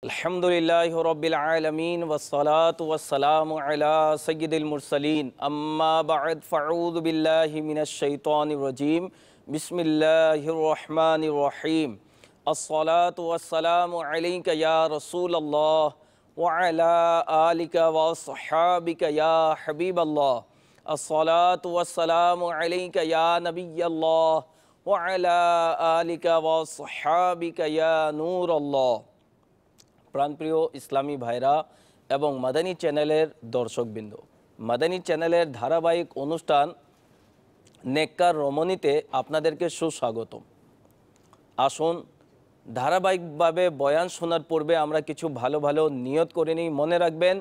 अल्हम्दुलिल्लाहि रब्बिल आलमीन वस्सलातु वस्सलामु अला सय्यिदिल मुरसलीन अम्मा बअद फ़अऊज़ु बिल्लाहि मिनश शैतानिर रजीम बिस्मिल्लाहिर रहमानिर रहीम अस्सलातु वस्सलामु अलैका या रसूलल्लाह व अला आलिका व अस्हाबिका या हबीबल्लाह अस्सलातु वस्सलामु अलैका या नबिय्यल्लाह व अला आलिका व अस्हाबिका या नूरल्लाह। প্রাণপ্রিয় ইসলামী ভাইরা এবং মাদানী চ্যানেলের দর্শকবৃন্দ, মাদানী চ্যানেলের ধারাবাহিক অনুষ্ঠান নেককার রমণীতে আপনাদেরকে সুস্বাগতম। আসুন ধারাবাহিকভাবে বয়ান শোনার পূর্বে আমরা কিছু ভালো ভালো নিয়ত করে নিই। মনে রাখবেন,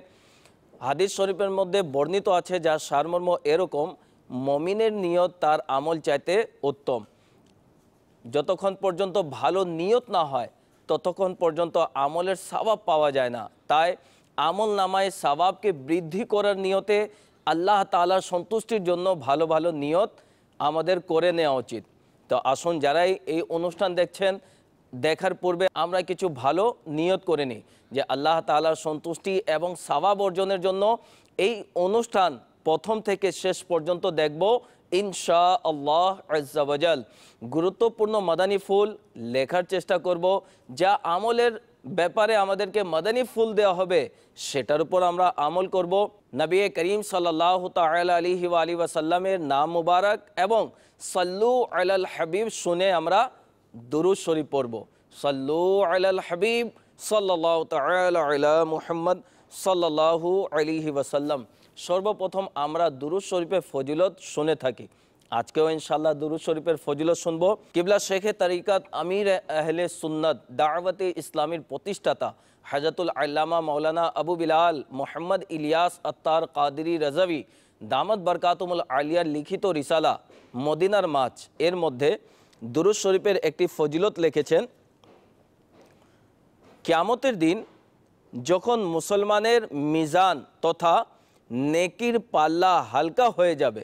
হাদিস শরীফের মধ্যে বর্ণিত আছে যার সারমর্ম এরকম: মমিনের নিয়ত তার আমল চাইতে উত্তম। যতক্ষণ পর্যন্ত ভালো নিয়ত না হয় ততক্ষণ পর্যন্ত আমলের সওয়াব পাওয়া যায় না। তাই আমল নামায় সওয়াবকে বৃদ্ধি করার নিয়তে আল্লাহ তাআলার সন্তুষ্টির জন্য ভালো ভালো নিয়ত আমাদের করে নেওয়া উচিত। তো আসুন, যারাই এই অনুষ্ঠান দেখছেন, দেখার পূর্বে আমরা কিছু ভালো নিয়ত করে নিই যে আল্লাহ তাআলার সন্তুষ্টি এবং সওয়াব অর্জনের জন্য এই অনুষ্ঠান প্রথম থেকে শেষ পর্যন্ত দেখব ইনশাআল্লাহ আজ্জা ওয়াজাল। গুরুত্বপূর্ণ মাদানী ফুল লেখার চেষ্টা করব, যা আমলের ব্যাপারে আমাদেরকে মাদানী ফুল দেওয়া হবে সেটার উপর আমরা আমল করব। নবী করিম সাল্লাল্লাহু তাআলা আলাইহি ওয়া আলিহি ওয়াসাল্লামের নাম মুবারক এবং সাল্লু আলাল হাবিব শুনে আমরা দুরূদ শরীফ পড়ব। সাল্লু আলাল হাবিব সাল্লাল্লাহু তাআলা আলা মুহাম্মদ সাল্লাল্লাহু আলাইহি ওয়াসাল্লাম। সর্বপ্রথম আমরা দুরূদ শরীফের ফজিলত শুনে থাকি। আজকেও ইনশাআল্লাহ দুরূদ শরীফের ফজিলত শুনব। কিবলা শেখে তরিকাত আমির আহলে সুন্নাত দাওয়াতে ইসলামীর প্রতিষ্ঠাতা হযরতুল আল্লামা মাওলানা আবু বিলাল মোহাম্মদ ইলিয়াস আত্তার কাদেরী রাজাভী দামাত বরকাতুল আলিয়ার লিখিত রিসালা মদিনার মাছ এর মধ্যে দুরূদ শরীফের একটি ফজিলত লিখেছেন। কিয়ামতের দিন যখন মুসলমানের মিজান তথা নেকির পাল্লা হালকা হয়ে যাবে,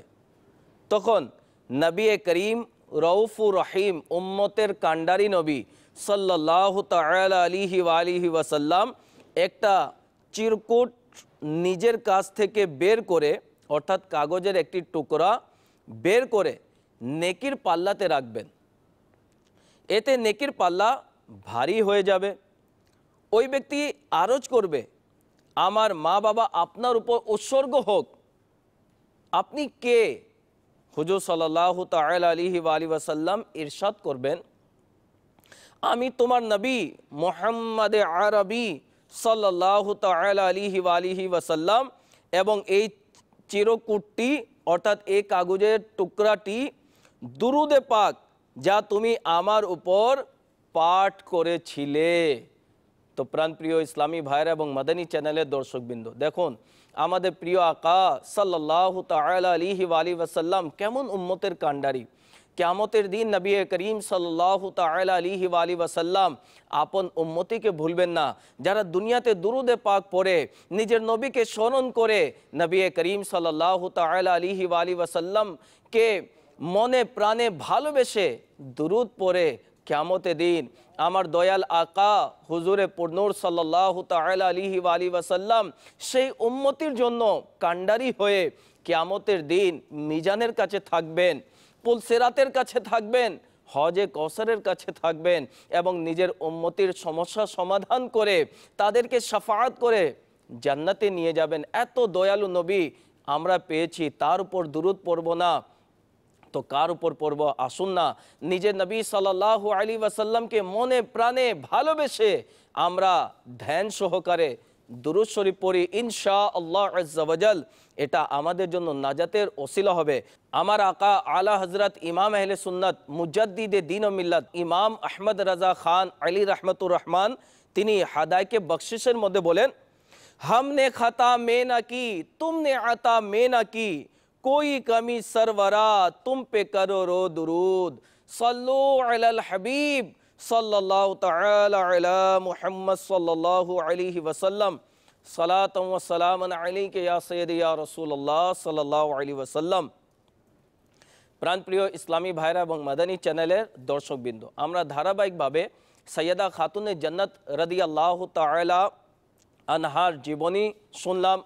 তখন নবী করিম রউফুর রহিম উম্মতের কান্ডারি নবী সাল্লাল্লাহু তাআলা আলাইহি ওয়া আলিহি ওয়াসাল্লাম একটা চিরকুট নিজের কাছ থেকে বের করে, অর্থাৎ কাগজের একটি টুকরা বের করে নেকির পাল্লাতে রাখবেন। এতে নেকির পাল্লা ভারী হয়ে যাবে। ওই ব্যক্তি আরজ করবে, আমার মা বাবা আপনার উপর উৎসর্গ হোক। আপনি কে? হুজুর সাল্লাল্লাহু তাআলা আলাইহি ওয়া আলিহি ওয়াসাল্লাম ইরশাদ করবেন, আমি তোমার নবী মুহাম্মদ আরবি সাল্লাল্লাহু তাআলা আলাইহি ওয়া আলিহি ওয়াসাল্লাম এবং এই চিরকুটটি অর্থাৎ এই কাগজের টুকরাটি দুরুদে পাক যা তুমি আমার উপর পাঠ করেছিলে। তো প্রাণপ্রিয় ইসলামী ভাইরা এবং মাদানী চ্যানেলের দর্শকবৃন্দ, দেখুন আমাদের প্রিয় আকা সাল্লাল্লাহু তাআলা আলাইহি ওয়া আলিহি ওয়াসাল্লাম কেমন উম্মতের কান্ডারি। কিয়ামতের দিন নবী করিম সাল্লাল্লাহু তাআলা আলাইহি ওয়া আলিহি ওয়াসাল্লাম আপন উম্মতিকে ভুলবেন না। যারা দুনিয়াতে দুরুদে পাক পড়ে নিজের নবীকে স্মরণ করে নবী করিম সাল্লাল্লাহু তাআলা আলাইহি ওয়া আলিহি ওয়াসাল্লামকে মনে প্রাণে ভালোবেসে দুরুদ পড়ে, কিয়ামতের দিন আমার দয়াল আকা হুজুরে পুরনূর সাল্লাল্লাহু তাআলা আলাইহি ওয়া আলিহি ওয়াসাল্লাম সেই উম্মতির জন্য কান্ডারি হয়ে কিয়ামতের দিন মিজানের কাছে থাকবেন, পুল সিরাতের কাছে থাকবেন, হজে কওসারের কাছে থাকবেন এবং নিজের উম্মতির সমস্যা সমাধান করে তাদেরকে শাফাআত করে জান্নাতে নিয়ে যাবেন। এত দয়ালু নবী আমরা পেয়েছি, তার উপর দুরূদ পড়ব না তো কার উপর পড়ব? আসুন না নিজের নবী সাল্লাল্লাহু আলাইহি ওয়াসাল্লামকে মনে প্রাণে ভালোবেসে আমরা ধ্যান সহকারে দুরূদ শরীফ পড়ি। ইনশাআল্লাহ আজ্জা ওয়াজাল এটা আমাদের জন্য নাজাতের ওসিলা হবে। আমার আকা আলা হযরত ইমাম আহলে সুন্নাত মুজাদ্দিদে দ্বীন ও মিল্লাত ইমাম আহমদ রাজা খান আলী রহমতুর রহমান তিনি হাদায়কে বখশিশের মধ্যে বলেন, हमने खता में ना की तुमने अता में ना की, कोई कमी सरवरा तुम पे करो रो दुरूद, सल्लु अलल हबीब सल्लल्लाहु ताला अला मुहम्मद सल्लल्लाहु अलैहि वसल्लम, सलातन व सलामन अलैका या सय्यदी या रासूलुल्लाह सल्लल्लाहु अलैहि वसल्लम। প্রাণপ্রিয় ইসলামী ভাইরা এবং মাদানী চ্যানেলের দর্শকবৃন্দ, আমরা ধারাবাহিকভাবে সৈয়দা খাতুনে জান্নাত রাদিয়াল্লাহু তাআলা আনহার জীবনী শুনলাম,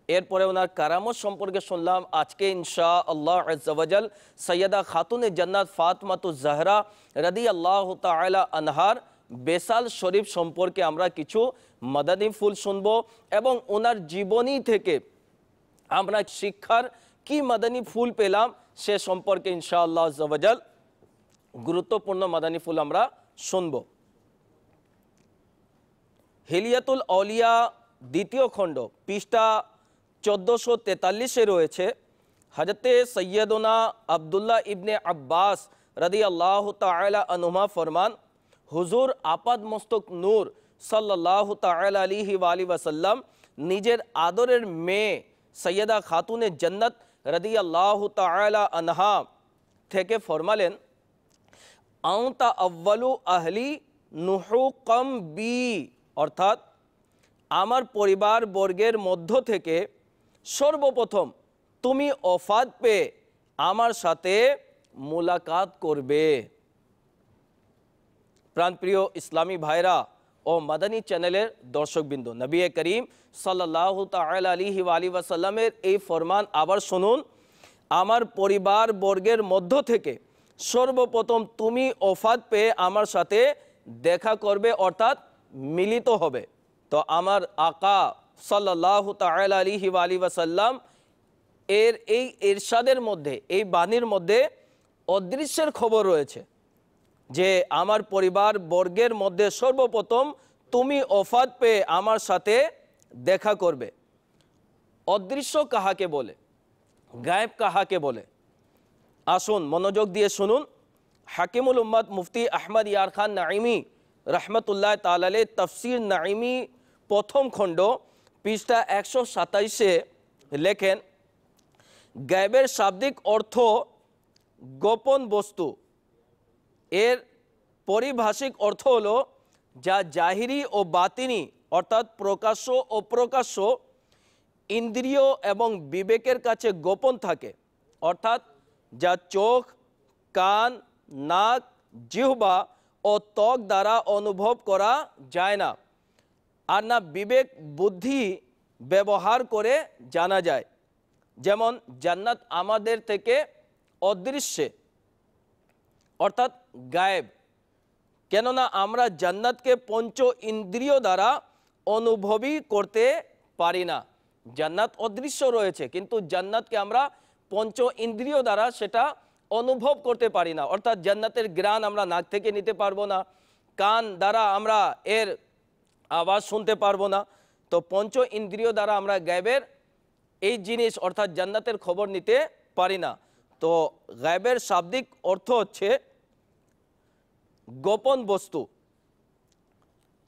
এরপরে ওনার কারামত সম্পর্কে শুনলাম। আজকে ইনশাআল্লাহ আজ্জা ওয়াজাল সৈয়দা খাতুনে জান্নাত ফাতেমাতুজ জাহরা রাদিয়াল্লাহু তাআলা আনহার বেসাল শরীফ সম্পর্কে আমরা কিছু মাদানী ফুল শুনব এবং ওনার জীবনী থেকে আমরা শিক্ষার কি মাদানী ফুল পেলাম সে সম্পর্কে ইনশাআল্লাহ আজ্জা ওয়াজাল গুরুত্বপূর্ণ মাদানী ফুল আমরা শুনব। হিলিয়াতুল আউলিয়া দ্বিতীয় খণ্ড পৃষ্ঠা 1443-এ রয়েছে, হযরতে সৈয়দনা আব্দুল্লাহ ইবনে আব্বাস রাদিয়াল্লাহু তাআলা আনহুমা ফরমান, হুজুর আপাদ মস্তক নূর সাল্লাল্লাহু তাআলা আলাইহি ওয়া আলিহি ওয়াসাল্লাম নিজের আদরের মেয়ে সৈয়দা খাতুনে জান্নাত রাদিয়াল্লাহু তাআলা আনহা থেকে ফরমালেন, আনতা আউয়ালু আহলি নুহুকাম বি, অর্থাৎ আমার পরিবার বর্গের মধ্য থেকে সর্বপ্রথম তুমি ওফাত পেয়ে আমার সাথে মুলাকাত করবে। প্রাণপ্রিয় ইসলামী ভাইরা ও মাদানী চ্যানেলের দর্শকবৃন্দ, নবী করিম সাল্লাল্লাহু তাআলা আলাইহি ওয়া আলিহি ওয়াসাল্লামের এই ফরমান আবার শুনুন, আমার পরিবার বর্গের মধ্য থেকে সর্বপ্রথম তুমি ওফাত পেয়ে আমার সাথে দেখা করবে, অর্থাৎ মিলিত হবে। তো আমার আকা সাল্লাল্লাহু তাআলা আলাইহি ওয়া আলিহি ওয়াসাল্লাম এর এই ইরশাদের মধ্যে, এই বাণীর মধ্যে অদৃশ্যের খবর রয়েছে যে আমার পরিবার বর্গের মধ্যে সর্বপ্রথম তুমি ওফাত পেয়ে আমার সাথে দেখা করবে। অদৃশ্য কাহাকে বলে, গায়েব কাহাকে বলে? আসুন মনোযোগ দিয়ে শুনুন। হাকিমুল উম্মত মুফতি আহমদ ইয়ার খান নাইমি রহমতুল্লাহ তাআলা আলাইহি তাফসির নাইমি প্রথম খণ্ড পৃষ্ঠা 127-এ লেখেন, গায়েবের শাব্দিক অর্থ গোপন বস্তু, এর পারিভাষিক অর্থ হলো যা জাহিরি ও বাতিনি অর্থাৎ প্রকাশ্য ও প্রকাশ্য ইন্দ্রিয় এবং বিবেকের কাছে গোপন থাকে, অর্থাৎ যা চোখ, কান, নাক, জিহ্বা ও ত্বক দ্বারা অনুভব করা যায় না, আর না বিবেক বুদ্ধি ব্যবহার করে জানা যায়। যেমন জান্নাত আমাদের থেকে অদৃশ্যে অর্থাৎ গায়েব, কেননা আমরা জান্নাতকে পঞ্চ ইন্দ্রিয় দ্বারা অনুভবই করতে পারি না। জান্নাত অদৃশ্য রয়েছে কিন্তু জান্নাতকে আমরা পঞ্চ ইন্দ্রিয় দ্বারা সেটা অনুভব করতে পারি না, অর্থাৎ জান্নাতের ঘ্রাণ আমরা নাক থেকে নিতে পারবো না, কান দ্বারা আমরা এর আওয়াজ শুনতে পারবো না। তো পঞ্চ ইন্দ্রিয় দ্বারা আমরা গায়েবের এই জিনিস অর্থাৎ জান্নাতের খবর নিতে পারি না। তো গায়েবের শাব্দিক অর্থ হচ্ছে গোপন বস্তু।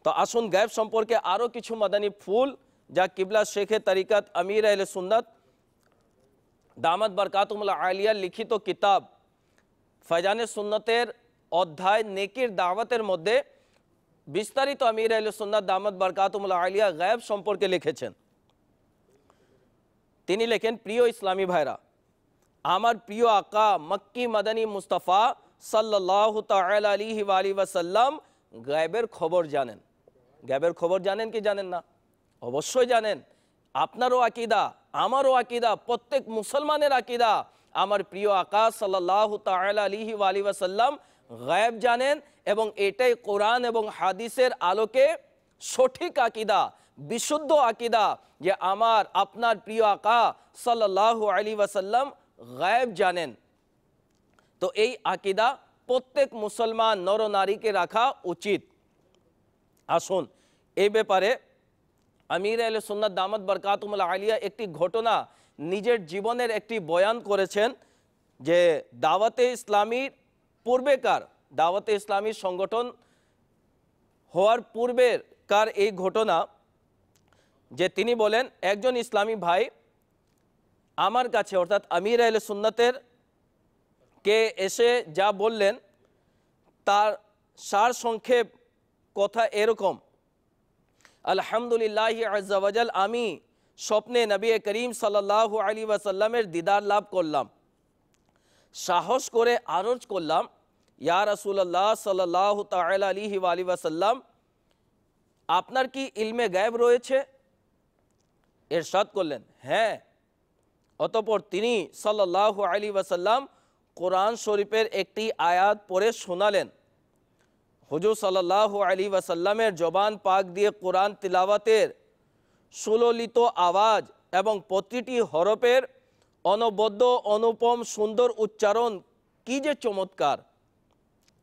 তো আসুন গায়েব সম্পর্কে আরও কিছু মাদানী ফুল যা কিবলা শেখে তরিকাত আমির আহলে সুন্নাত দামাত বরকাতুহুল আলিয়া লিখিত কিতাব ফয়জানে সুন্নতের অধ্যায় নেকির দাওয়াতের মধ্যে বিস্তারিত আমির আহলে সুন্নাত দামাত বরকাতুহুল আলিয়া গায়েব সম্পর্কে লিখেছেন। তিনি লেখেন, প্রিয় ইসলামী ভাইরা, আমার প্রিয় আকা মক্কি মাদানী মুস্তাফা সাল্লাল্লাহু তাআলা আলাইহি ওয়া আলিহি ওয়াসাল্লাম গায়েবের খবর জানেন। গায়েবের খবর জানেন কি জানেন না? অবশ্যই জানেন। আপনারও আকীদা, আমারও আকীদা, প্রত্যেক মুসলমানের আকীদা আমার প্রিয় আকা সাল্লাল্লাহু তাআলা আলাইহি ওয়া আলিহি ওয়াসাল্লাম গায়েব জানেন এবং এটাই কোরআন এবং হাদিসের আলোকে সঠিক আকীদা, বিশুদ্ধ আকীদা যে আমার আপনার প্রিয় আকা সাল্লাল্লাহু আলাইহি ওয়াসাল্লাম গায়েব জানেন। তো এই আকীদা প্রত্যেক মুসলমান নরনারীকে রাখা উচিত। আসুন এই ব্যাপারে আমির আহলে সুন্নাত দামাত বরকাতুহুল আলিয়া একটি ঘটনা নিজের জীবনের একটি বয়ান করেছেন যে দাওয়াতে ইসলামীর পূর্বেকার, দাওয়াতে ইসলামীর সংগঠন হওয়ার পূর্বেকার এই ঘটনা যে তিনি বলেন, একজন ইসলামী ভাই আমার কাছে অর্থাৎ আমির আহলে সুন্নাতের কে এসে যা বললেন তার সার সংক্ষেপ কথা এরকম, আলহামদুলিল্লাহি আজ্জা ওয়াজাল আমি স্বপ্নে নবী করিম সাল্লাল্লাহু আলাইহি ওয়াসাল্লামের দিদার লাভ করলাম। সাহস করে আরজ করলাম, ইয়া রাসূলুল্লাহ সাল্লাল্লাহু তাআলা আলাইহি ওয়া আলিহি ওয়াসাল্লাম, আপনার কি ইলমে গায়েব রয়েছে? ইরশাদ করলেন, হ্যাঁ। অতঃপর তিনি সাল্লাল্লাহু আলাইহি ওয়াসাল্লাম কোরআন শরীফের একটি আয়াত পড়ে শোনালেন। হুজুর সাল্লাল্লাহু আলাইহি ওয়াসাল্লামের জবান পাক দিয়ে কোরআন তিলাওয়াতের সুললিত আওয়াজ এবং প্রতিটি হরফের অনবদ্য অনুপম সুন্দর উচ্চারণ কি যে চমৎকার!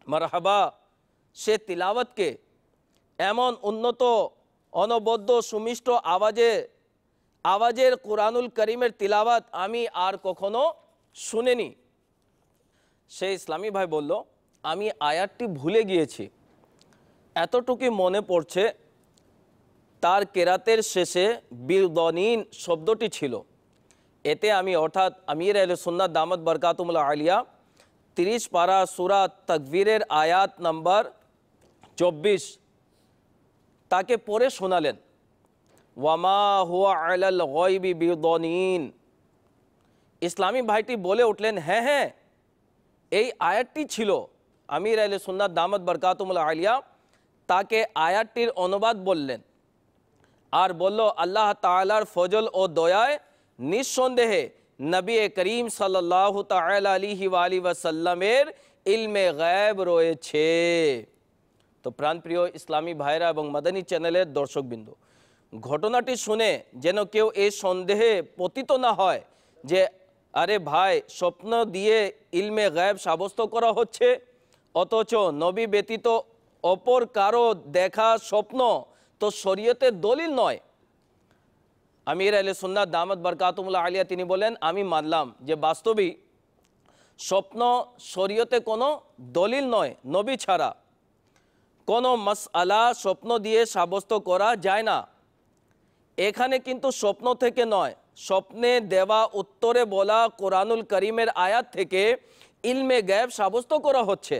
মারহাবা! সে তিলাওয়াতকে এমন উন্নত অনবদ্য সুমিষ্ট আওয়াজের কোরআনুল করিমের তিলাওয়াত আমি আর কখনো শুনিনি। সে ইসলামী ভাই বলল, আমি আয়াতটি ভুলে গিয়েছি, এতটুকুই মনে পড়ছে তার কেরাতের শেষে বিরদনিন শব্দটি ছিল। এতে আমি অর্থাৎ আমির আহলে সুন্নাত দামাত বরকাতুহুল আলিয়া 30 পারা সূরা তাকবীরের আয়াত নাম্বার 24 তাকে পড়ে শোনালেন। ওয়ামা হুয়া আলাল গায়বি বিরদনিন। ইসলামী ভাইটি বলে উঠলেন, হ্যাঁ হ্যাঁ, এই আয়াতটি ছিল। আমির আহলে সুন্নাত দামাত বরকাতুহুল আলিয়া তাকে আয়াতটির অনুবাদ বললেন আর বলল, আল্লাহ তাআলার ফজল ও দয়ায় নিঃসন্দেহে নবী করিম সাল্লাল্লাহু তাআলা আলাইহি ওয়া আলিহি ওয়াসাল্লামের ইলমে গায়েব রয়েছে। তো প্রাণপ্রিয় ইসলামী ভাইরা এবং মাদানী চ্যানেলের দর্শকবৃন্দ, ঘটনাটি শুনে যেন কেউ এই সন্দেহে পতিত না হয় যে আরে ভাই, স্বপ্ন দিয়ে ইলমে গায়েব সাব্যস্ত করা হচ্ছে, অথচ নবী ব্যতীত অপর কারো দেখা স্বপ্ন তো শরীয়তের দলিল নয়। আমির আহলে সুন্নাত দামাত বরকাতুহুল আলিয়া তিনি বলেন, আমি মানলাম যে বাস্তবিক স্বপ্ন শরীয়তে কোনো দলিল নয়, নবী ছাড়া কোনো মাসআলা স্বপ্ন দিয়ে সাব্যস্ত করা যায় না। এখানে কিন্তু স্বপ্ন থেকে নয়, স্বপ্নে দেওয়া উত্তরে বলা কোরআনুল করিমের আয়াত থেকে ইলমে গায়েব সাব্যস্ত করা হচ্ছে।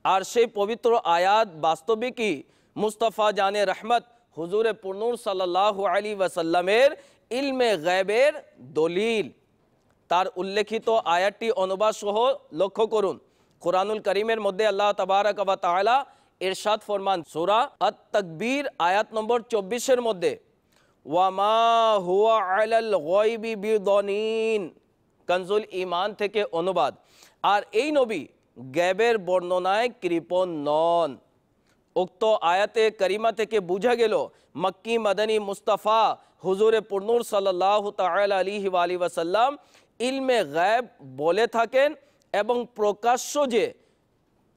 আর সেই পবিত্র আয়াত বাস্তবিকই মুস্তাফা জানে রহমত হুজুরে পুরনূর সাল্লাল্লাহু আলাইহি ওয়াসাল্লামের ইলমে গায়েবের দলিল। তার উল্লেখিত আয়াতটি অনুবাদ সহ লক্ষ্য করুন। কোরআনুল করিমের মধ্যে আল্লাহ তাবারাক ওয়া তাআলা ইরশাদ ফরমান সূরা আত-তাকবীর আয়াত নম্বর 24 মধ্যে, ওয়ামা হুয়া আলাল গায়বি বিদনিন, কনজুল ঈমান থেকে অনুবাদ। আর এই নবী গায়েবের বর্ণনায় কৃপণ নন। উক্ত আয়াতে করিমা থেকে বোঝা গেল মক্কি মাদানী মুস্তাফা হুজুরে পুরনূর সাল্লাল্লাহু তাআলা আলাইহি ওয়া আলিহি ওয়াসাল্লাম ইলমে গায়েব বলে থাকেন এবং প্রকাশ্য যে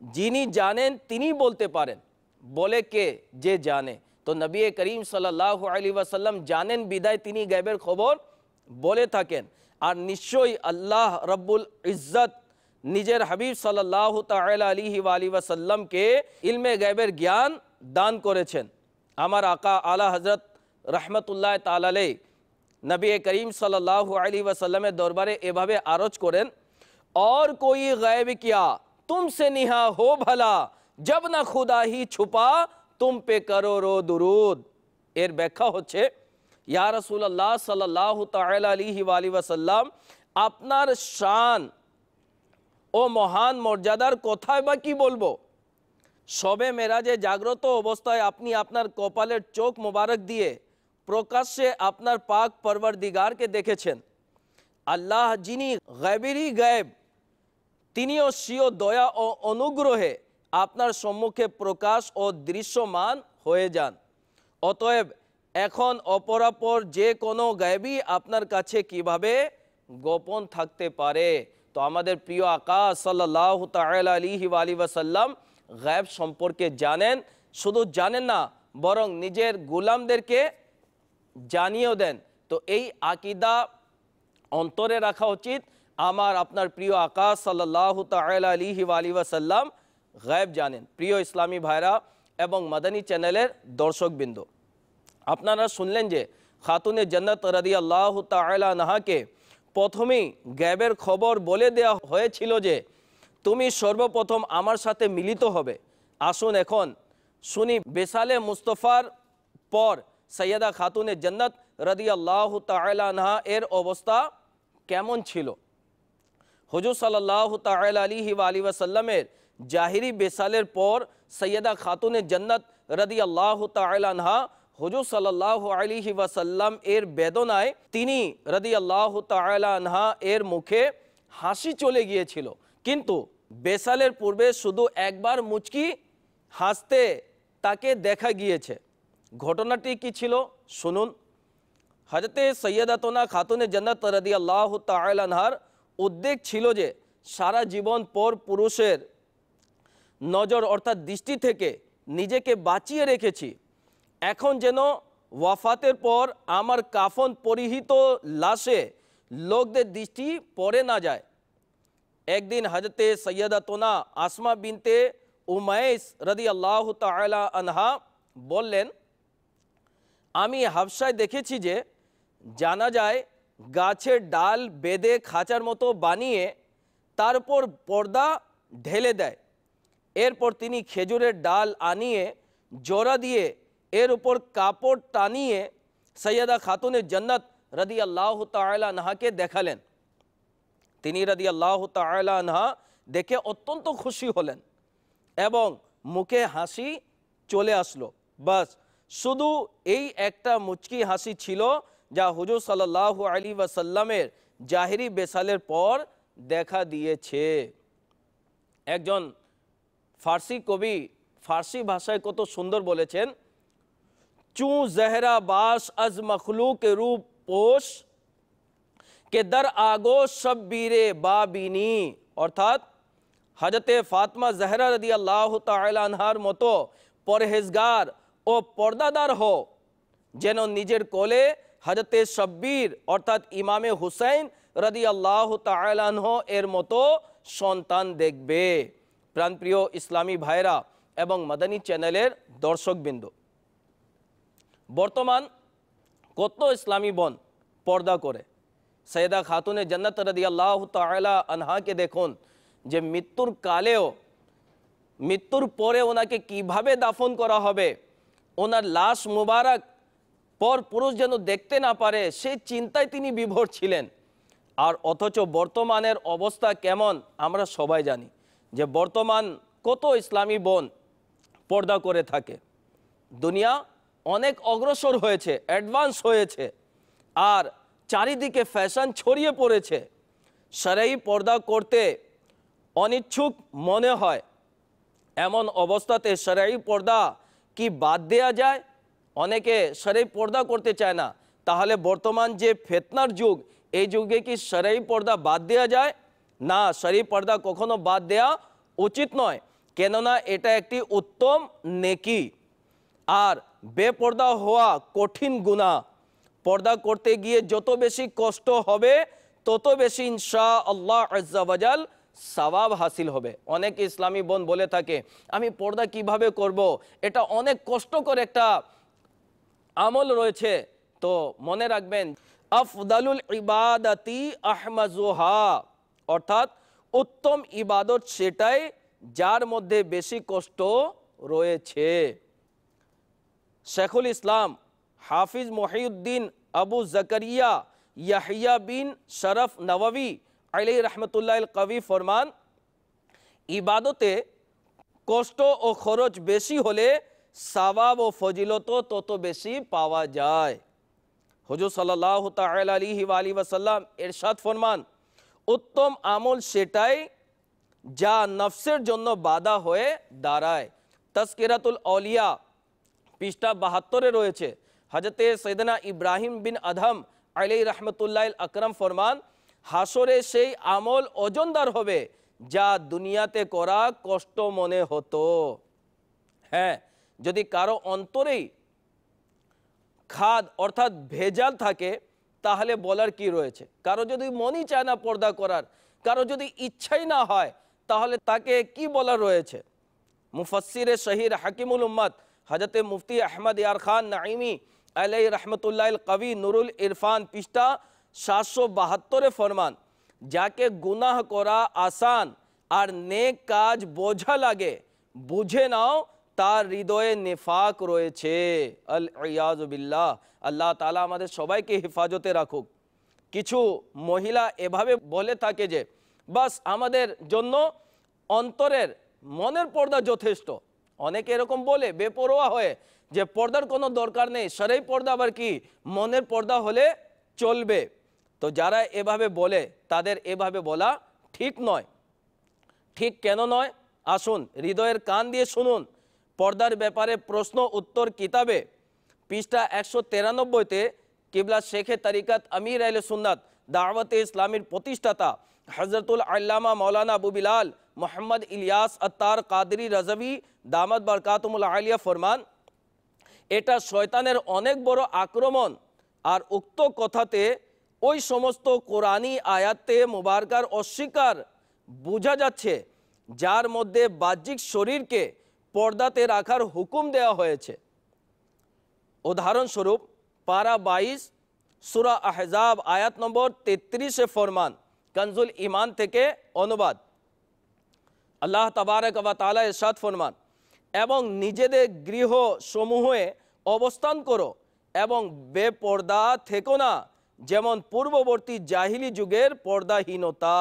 যিনি জানেন তিনি বলতে পারেন। বলে কে? যে জানে। তো নবী করিম সাল্লাল্লাহু আলাইহি ওয়াসাল্লাম জানেন বিদায় তিনি গায়েবের খবর বলে থাকেন। আর নিশ্চয়ই আল্লাহ রব্বুল ইজ্জত নিজের হাবিব সাল্লাল্লাহু তাআলা আলাইহি ওয়া আলিহি ওয়াসাল্লামকে ইলমে গায়েবের জ্ঞান দান করেছেন। আমার আকা আলা হযরত রহমতুল্লাহ তাআলা আলাইহি নবী করিম সাল্লাল্লাহু আলাইহি ওয়াসাল্লামের দরবারে এভাবে আরজ করেন, और कोई गैब क्या तुमसे निहा हो भला, जब ना खुदा ही छुपा तुम पे करो रो दुरूद। এর ব্যাখ্যা হচ্ছে, ইয়া রাসূলুল্লাহ সাল্লাল্লাহু তাআলা আলাইহি ওয়া আলিহি ওয়াসাল্লাম, আপনার শান ও মহান মর্যাদার কথায় বা কি বলবো। শবে মেরাজে জাগ্রত অবস্থায় আপনি আপনার কপালের চোখ মোবারক দিয়ে প্রকাশ্যে আপনার পাক পরওয়ারদিগারকে দেখেছেন। আল্লাহ যিনি গায়েবেরই গায়েব, তিনিও স্বীয় দয়া ও অনুগ্রহে আপনার সম্মুখে প্রকাশ ও দৃশ্যমান হয়ে যান। অতএব এখন অপরাপর যে কোনো গায়েবই আপনার কাছে কিভাবে গোপন থাকতে পারে। তো আমাদের প্রিয় আকা সাল্লাল্লাহু তাআলা আলাইহি ওয়া আলিহি ওয়াসাল্লাম গায়েব সম্পর্কে জানেন, শুধু জানেন না বরং নিজের গোলামদেরকে জানিয়েও দেন। তো এই আকীদা অন্তরে রাখা উচিত। আমার আপনার প্রিয় আকা সাল্লাল্লাহু তাআলা আলাইহি ওয়া আলিহি ওয়াসাল্লাম গায়েব জানেন। প্রিয় ইসলামী ভাইরা এবং মাদানী চ্যানেলের দর্শকবৃন্দ, আপনারা শুনলেন যে খাতুনে জান্নাত রাদিয়াল্লাহু তাআলা আনহাকে প্রথমেই গায়েবের খবর বলে দেওয়া হয়েছিল যে তুমি সর্বপ্রথম আমার সাথে মিলিত হবে। আসুন এখন শুনি বেসালে মুস্তফার পর সৈয়দা খাতুনে জান্নাত রাদিয়াল্লাহু তাআলা আনহা এর অবস্থা কেমন ছিল। হুজুর সাল্লাল্লাহু তাআলা আলাইহি ওয়া আলিহি ওয়াসাল্লামের জাহিরি বেসালের পর সৈয়দা খাতুনে জান্নাত রাদিয়াল্লাহু তাআলা আনহা হুজুর সাল্লাল্লাহু আলাইহি ওয়াসাল্লাম এর বেদনায় তিনি রাদিয়াল্লাহু তাআলা আনহা এর মুখে হাসি চলে গিয়েছিল, কিন্তু বেসালের পূর্বে শুধু একবার মুচকি হাসতে তাকে দেখা গিয়েছে। ঘটনাটি কি ছিল শুনুন। হযরতে সৈয়দাতুনা খাতুনে জান্নাত রাদিয়াল্লাহু তাআলা আনহার উদ্বেগ ছিল যে সারা জীবন পর পুরুষের নজর অর্থাৎ দৃষ্টি থেকে নিজেকে বাঁচিয়ে রেখেছি, এখন যেন ওয়াফাতের পর আমার কাফন পরিহিত লাশে লোকদের দৃষ্টি পড়ে না যায়। একদিন হযরতে সৈয়দাতুনা আসমা বিনতে উমাইস রাদিয়াল্লাহু তাআলা আনহা বললেন, আমি হাবশায় দেখেছি যে জানা যায় গাছের ডাল বেঁধে খাঁচার মতো বানিয়ে তার উপর পর্দা ঢেলে দেয়, এরপর তিনি খেজুরের ডাল আনিয়ে জোড়া দিয়ে এর উপর কাপড় টানিয়ে সৈয়দা খাতুনে জান্নাত রাদিয়াল্লাহু তাআলা আনহাকে দেখালেন। তিনি রাদিয়াল্লাহু তাআলা আনহা দেখে অত্যন্ত খুশি হলেন এবং মুখে হাসি চলে আসলো। বাস শুধু এই একটা মুচকি হাসি ছিল যা হুজুর সাল্লাল্লাহু আলাইহি ওয়াসাল্লামের জাহিরি বেসালের পর দেখা দিয়েছে। একজন ফার্সি কবি ফার্সি ভাষায় কত সুন্দর বলেছেন, চু জহরা বাস আজ মখলুক রূপ পোষ কে দর আগোশ শব্বীরে বাবিনী, অর্থাৎ হযরতে ফাতিমা জহরা রাদিয়াল্লাহু তাআলা আনহার মতো পরহেজগার ও পর্দাদার হো, যেন নিজের কোলে হযরতে শব্বীর অর্থাৎ ইমামে হুসাইন রাদিয়াল্লাহু তাআলা আনহু এর মতো সন্তান দেখবে। প্রাণপ্রিয় ইসলামী ভাইরা এবং মাদানী চ্যানেলের দর্শকবৃন্দ, বর্তমান কত ইসলামী বোন পর্দা করে। সৈয়দা খাতুনে জান্নাত রাদিয়াল্লাহু তাআলা আনহাকে দেখুন যে মৃত্যুর কালেও, মৃত্যুর পরে ওনাকে কিভাবে দাফন করা হবে, ওনার লাশ মুবারক পর পুরুষ যেন দেখতে না পারে সেই চিন্তায় তিনি বিভোর ছিলেন। আর অথচ বর্তমানের অবস্থা কেমন আমরা সবাই জানি যে বর্তমান কত ইসলামী বোন পর্দা করে থাকে। দুনিয়া অনেক অগ্রসর হয়েছে, অ্যাডভান্স হয়েছে, আর চারিদিকে ফ্যাশন ছড়িয়ে পড়েছে। শরঈ পর্দা করতে অনিচ্ছুক মনে হয়, এমন অবস্থাতে শরঈ পর্দা কি বাদ দেয়া যায়? অনেকে শরঈ পর্দা করতে চায় না, তাহলে বর্তমান যে ফিতনার যুগ, এই যুগে কি শরঈ পর্দা বাদ দেয়া যায়? না, শরঈ পর্দা কখনো বাদ দেয়া উচিত নয়, কেননা এটা একটি উত্তম নেকি। আর বেপর্দা হওয়া কঠিন গুনাহ। পর্দা করতে গিয়ে যত বেশি কষ্ট হবে তত বেশি ইনশাআল্লাহ আজ্জা ওয়াজাল সওয়াব হাসিল হবে। অনেক ইসলামী বোন বলে থাকে, আমি পর্দা কিভাবে করব, এটা অনেক কষ্টকর একটা আমল রয়েছে। তো মনে রাখবেন, আফদালুল ইবাদাতি আহমাজুহা, অর্থাৎ উত্তম ইবাদত সেটাই যার মধ্যে বেশি কষ্ট রয়েছে। শেখুল ইসলাম হাফিজ মহিউদ্দিন আবু জাকারিয়া ইয়াহিয়া বিন শরফ নওয়াবী আলাইহি রহমতুল্লাহ কবি ফরমান, ইবাদতে কষ্ট ও খরচ বেশি হলে সওয়াব ও ফজিলত তত বেশি পাওয়া যায়। হুজুর সাল্লাল্লাহু তাআলা আলাইহি ওয়াসাল্লাম ইরশাদ ফরমান, উত্তম আমল সেটাই যা নফসের জন্য বাধা হয়ে দাঁড়ায়। তাজকিরাতুল আউলিয়া পৃষ্ঠা 72-এ রয়েছে। হযরতে সৈয়দনা ইব্রাহিম বিন আদহাম আলাইহি রহমতুল্লাহ আকরাম ফরমান, হাসরে সেই আমল ওজনদার হবে যা দুনিয়াতে করা কষ্ট মনে হতো। হ্যাঁ, যদি কারো অন্তরেই খাদ অর্থাৎ ভেজাল থাকে তাহলে বলার কি রয়েছে। কারো যদি মনই চায় না পর্দা করার, কারো যদি ইচ্ছাই না হয়, তাহলে তাকে কি বলার রয়েছে। মুফাসসিরে শহীর হাকিমুল উম্মত হযরতে মুফতি আহমদ ইয়ার খান নাইমি আলাইহি রহমতুল্লাহ কবি নুরুল ইরফান পৃষ্ঠা 772-এ ফরমান, যাকে গুনাহ করা আসান আর নেক কাজ বোঝা লাগে, বুঝে নাও তার হৃদয়ে নিফাক রয়েছে। আল ইয়াযু বিল্লাহ। আল্লাহ তাআলা আমাদের সবাইকে হেফাজতে রাখুক। কিছু মহিলা এভাবে বলে থাকে যে বাস আমাদের জন্য অন্তরের মনের পর্দা যথেষ্ট। অনেকে এরকম বলে বেপরোয়া হয়ে যে পর্দার কোনো দরকার নেই, শরঈ পর্দা আবার কি, মনের পর্দা হলে চলবে। তো যারা এভাবে বলে তাদের এভাবে বলা ঠিক নয়। ঠিক কেন নয়, আসুন হৃদয়ের কান দিয়ে শুনুন। পর্দার ব্যাপারে প্রশ্ন উত্তর কিতাবে পৃষ্ঠা 193-তে কিবলা শেখে তরিকত আমির আহলে সুন্নাত দাওয়াতে ইসলামীর প্রতিষ্ঠাতা হযরতুল আল্লামা মাওলানা আবু বিলাল মোহাম্মদ ইলিয়াস আত্তার কাদরি রাজভী দামাত বরকাতুমুল আলিয়া ফরমান, এটা শয়তানের অনেক বড় আক্রমণ। আর উক্ত কথাতে ওই সমস্ত কোরআনী আয়াতে মুবারকার অস্বীকার বোঝা যাচ্ছে যার মধ্যে বাহ্যিক শরীরকে পর্দাতে রাখার হুকুম দেওয়া হয়েছে। উদাহরণস্বরূপ পারা 22 সূরা আহজাব আয়াত নম্বর 33-এ ফরমান, কনজুল ঈমান থেকে অনুবাদ। আল্লাহ তাবারক ওয়া তাআলা ইরশাদ ফরমান, এবং নিজেদের গৃহ সমূহে অবস্থান করো এবং বেপর্দা থেকো না, যেমন পূর্ববর্তী জাহিলি যুগের পর্দাহীনতা।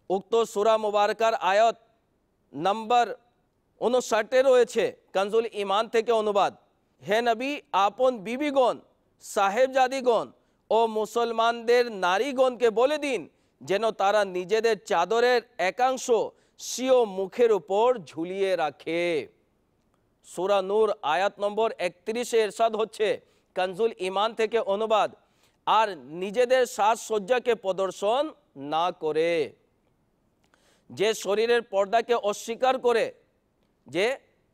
উক্ত সূরা মুবারকার আয়াত নম্বর 59-এ রয়েছে কনজুল ঈমান থেকে অনুবাদ, হে নবী, আপন বিবিগণ, সাহেবজাদিগণ ও মুসলমানদের নারীগণকে বলে দিন যেন তারা নিজেদের চাদরের একাংশ স্বীয় মুখের উপর ঝুলিয়ে রাখে। সূরা নূর আয়াত নম্বর 31-এ ইরশাদ হচ্ছে কনজুল ঈমান থেকে অনুবাদ, আর নিজেদের সাজসজ্জাকে প্রদর্শন না করে। যে শরীরের পর্দাকে অস্বীকার করে, যে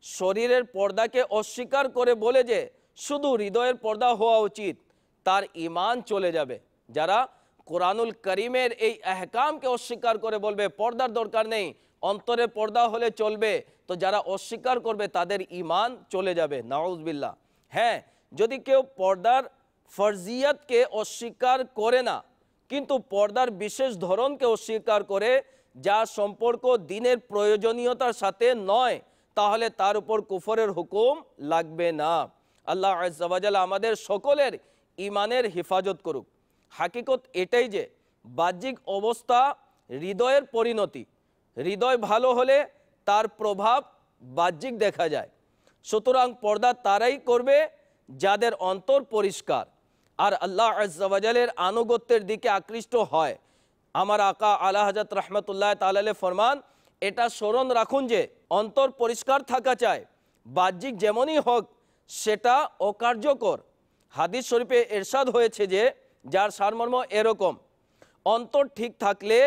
শরীরের পর্দাকে অস্বীকার করে বলে যে শুধু হৃদয়ের পর্দা হওয়া উচিত, তার ঈমান চলে যাবে। যারা কোরআনুল করিমের এই আহকামকে অস্বীকার করে বলবে পর্দার দরকার নেই, অন্তরে পর্দা হলে চলবে, তো যারা অস্বীকার করবে তাদের ঈমান চলে যাবে, নাউজুবিল্লাহ। হ্যাঁ, যদি কেউ পর্দার ফরজিয়তকে অস্বীকার করে না কিন্তু পর্দার বিশেষ ধরনকে অস্বীকার করে, যা সম্পর্ক দিনের প্রয়োজনীয়তার সাথে নয়, তাহলে তার উপর কুফরের হুকুম লাগবে না। আল্লাহ আজ্জা ওয়া জাল্লা আমাদের সকলের ঈমানের হেফাজত করুক। হাকিকত এটাই যে বাহ্যিক অবস্থা হৃদয়ের পরিণতি। হৃদয় ভালো হলে তার প্রভাব বাহ্যিক দেখা যায়। সুতরাং পর্দা তারাই করবে যাদের অন্তর পরিষ্কার আর আল্লাহ আজ্জা ওয়া জাল্লার আনুগত্যের দিকে আকৃষ্ট হয়। আমার আকা আলা হযরত রহমতুল্লাহ তাআলা ফরমান, এটা স্মরণ রাখুন যে অন্তর পরিষ্কার থাকা চায়, বাহ্যিক যেমনই হোক সেটা অকার্যকর। হাদিস শরীফে ইরশাদ হয়েছে যে যার সারমর্ম এরকম, অন্তর ঠিক থাকলে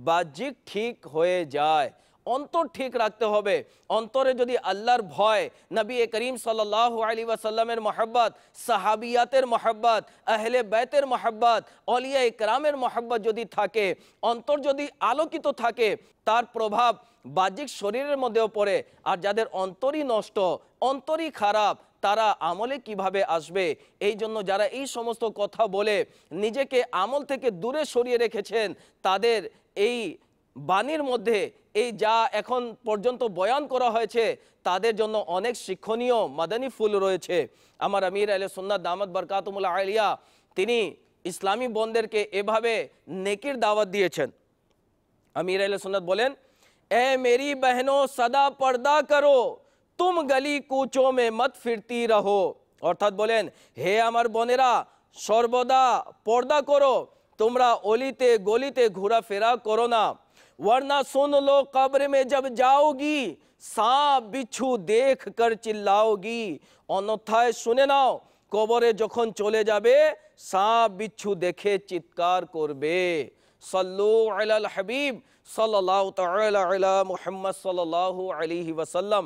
বাহ্যিক ঠিক হয়ে যায়। অন্তর ঠিক রাখতে হবে। অন্তরে যদি আল্লাহর ভয়, নবী করিম সাল্লাল্লাহু আলাইহি ওয়াসাল্লামের মহব্বত, সাহাবিয়াতের মহব্বত, আহলে বাইতের মহব্বত, আউলিয়া ইকরামের মহব্বত যদি থাকে, অন্তর যদি আলোকিত থাকে, তার প্রভাব বাহ্যিক শরীরের মধ্যেও পড়ে। আর যাদের অন্তরই নষ্ট, অন্তরই খারাপ, তারা আমলে কিভাবে আসবে? এই জন্য যারা এই সমস্ত কথা বলে নিজেকে আমল থেকে দূরে সরিয়ে রেখেছেন, তাদের এই বাণীর মধ্যে এই যা এখন পর্যন্ত বয়ান করা হয়েছে তাদের জন্য অনেক শিক্ষণীয় মাদানী ফুল রয়েছে। আমার আমির আহলে সুন্নাত দামাত বরকাতুমুল আলিয়া তিনি ইসলামী বোনদেরকে এভাবে নেকির দাওয়াত দিয়েছেন। আমির আহলে সুন্নাত বলেন, এ মেরি বহনো সদা পর্দা করো, তুম গলি কুচো মে মত ফিরতি রহো। অর্থাৎ বলেন, হে আমার বোনেরা, সর্বদা পর্দা করো, তোমরা অলিতে গলিতে ঘোরাফেরা করো না। वरना सुन लो कब्र में जब जाओगी सांप बिच्छू देख कर चिल्लाओगी। অন্যথায় শুনে নাও, কবরে যখন চলে যাবে সাপ বিচ্ছু দেখে চিৎকার করবে। সাল্লু আলাল হাবিব সাল্লাল্লাহু তাআলা আলা মুহাম্মদ সাল্লাল্লাহু আলাইহি ওয়াসাল্লাম।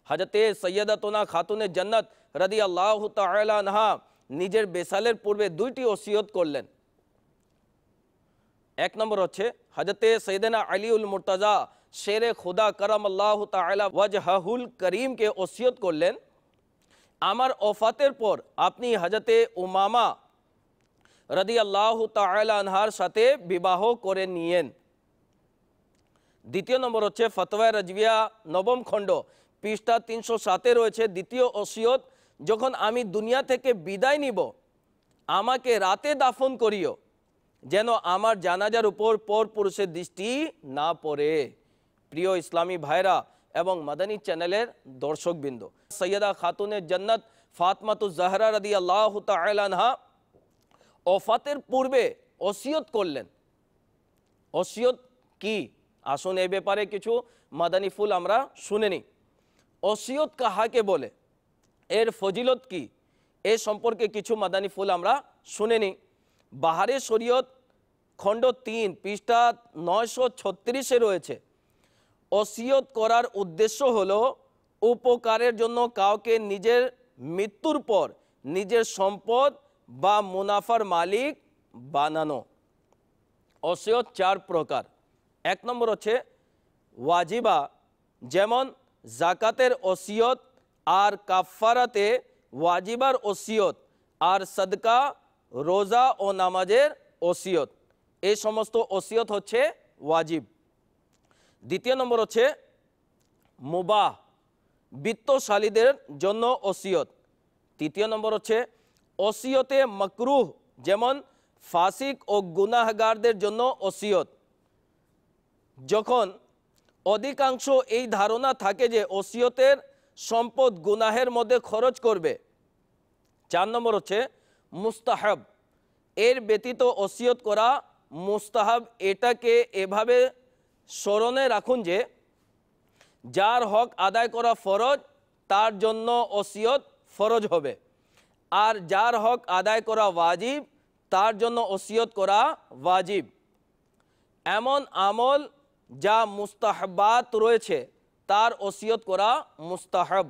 হযরতে সৈয়দাতুনা খাতুনে জান্নাত রাদিয়াল্লাহু তাআলা আনহা নিজের বেসালের পূর্বে দুইটি ওসিয়ত করলেন। এক নম্বর হচ্ছে হযরতে সৈয়দনা আলীউল মুর্তজা শেরে খুদা করমাল্লাহু তাআলা ওয়াজহুল করিমকে ওসিয়ত করলেন, আমার ওফাতের পর আপনি হযরতে উমামা রাদিয়াল্লাহু তাআলা আনহার সাথে বিবাহ করে নিয়েন। দ্বিতীয় নম্বর হচ্ছে ফতোয়া রাজভিয়া নবম খণ্ড পৃষ্ঠা 307-এ রয়েছে দ্বিতীয় ওসিয়ত, যখন আমি দুনিয়া থেকে বিদায় নিব আমাকে রাতে দাফন করিও, যেন আমার জানাজার উপর পর পুরুষের দৃষ্টি না পড়ে। প্রিয় ইসলামী ভাইরা এবং মাদানী চ্যানেলের দর্শকবৃন্দ, সৈয়দা খাতুনে জান্নাত ফাতমাতুজ জাহরা রাদিয়াল্লাহু তাআলা আনহা ওফাতের পূর্বে ওসিয়ত করলেন। ওসিয়ত কি? আসুন এই ব্যাপারে কিছু মাদানী ফুল আমরা শুনে নিই। ওসিয়ত কাহাকে বলে, এর ফজিলত কি, এ সম্পর্কে কিছু মাদানী ফুল আমরা শুনে নিই। বাহারে শরীয়ত খণ্ড 3 পৃষ্ঠা 936 রয়েছে, ওসিয়ত করার উদ্দেশ্য হলো উপকারের জন্য কাউকে নিজের মৃত্যুর পর নিজের সম্পদ বা মুনাফার মালিক বানানো। ওসিয়ত 4 প্রকার। 1 নম্বর হচ্ছে ওয়াজিবা, যেমন জাকাতের ওসিয়ত আর কাফারাতে ওয়াজিবার ওসিয়ত, আর সদকা, রোজা ও নামাজের ওসিয়ত, এই সমস্ত ওসিয়ত হচ্ছে ওয়াজিব। 2 নম্বর হচ্ছে মুবাহ, বিত্তশালীদের জন্য ওসিয়ত। 3 নম্বর হচ্ছে ওসিয়তে মাকরুহ, যেমন ফাসিক ও গুনাহগারদের জন্য ওসিয়ত, যখন অধিকাংশ এই ধারণা থাকে যে ওসিয়তের সম্পদ গুনাহের মধ্যে খরচ করবে। 4 নম্বর হচ্ছে মুস্তাহাব, এর ব্যতীত ওসিয়ত করা মুস্তাহাব। এটাকে এভাবে স্মরণে রাখুন যে যার হক আদায় করা ফরজ তার জন্য ওসিয়ত ফরজ হবে, আর যার হক আদায় করা ওয়াজিব তার জন্য ওসিয়ত করা ওয়াজিব। এমন আমল যা মুস্তাহাবাত রয়েছে তার ওসিয়ত করা মুস্তাহাব।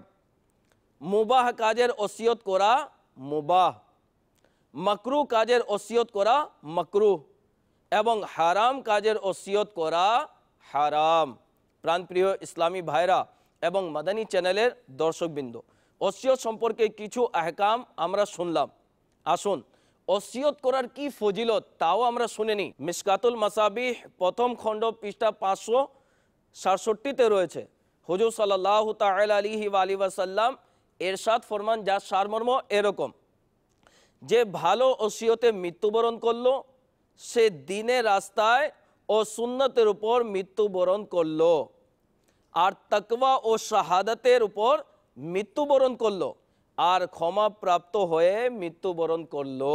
মুবাহ কাজের ওসিয়ত করা মুবাহ, মাকরুহ কাজের ওসিয়ত করা মাকরুহ, এবং হারাম কাজের ওসিয়ত করা হারাম। প্রাণপ্রিয় ইসলামী ভাইরা এবং মাদানী চ্যানেলের দর্শকবৃন্দ, ওসিয়ত সম্পর্কে কিছু আহকাম আমরা শুনলাম। আসুন ওসিয়ত করার কি ফজিলত তাও আমরা শুনে নিই। মিশকাতুল মাসাবিহ 1ম খণ্ড পৃষ্ঠা 567-তে রয়েছে, হুজুর সাল্লাল্লাহু তাআলা আলাইহি ওয়াসাল্লাম এরশাদ ফরমান, যার সারমর্ম এরকম যে ভালো ওসিয়তে মৃত্যুবরণ করলো সে দ্বীনের রাস্তায় ও সুন্নতের উপর মৃত্যুবরণ করলো, আর তাকওয়া ও শাহাদাতের উপর মৃত্যুবরণ করলো, আর ক্ষমা প্রাপ্ত হয়ে মৃত্যুবরণ করলো।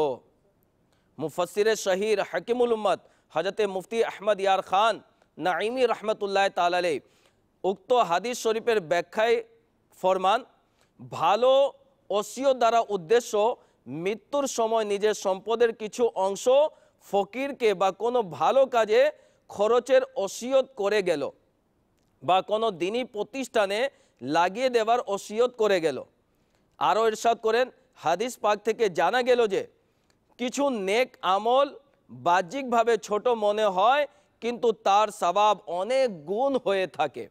মুফাসসিরে শহীর হাকিমুল উম্মত হযরতে মুফতি আহমদ ইয়ার খান নাঈমি রহমতুল্লাহ তাআলা আলাইহি উক্ত হাদিস শরীফের ব্যাখ্যায় ফরমান, ভালো ওসিয়ত দ্বারা উদ্দেশ্য মৃত্যুর সময় নিজের সম্পদের কিছু অংশ ফকিরকে বা কোনো ভালো কাজে খরচের ওসিয়ত করে গেল, বা কোনো দ্বীনি প্রতিষ্ঠানে লাগিয়ে দেওয়ার ওসিয়ত করে গেল। আরও ইরশাদ করেন, হাদিস পাক থেকে জানা গেল যে কিছু নেক আমল বাহ্যিকভাবে ছোট মনে হয় কিন্তু তার সওয়াব অনেক গুণ হয়ে থাকে।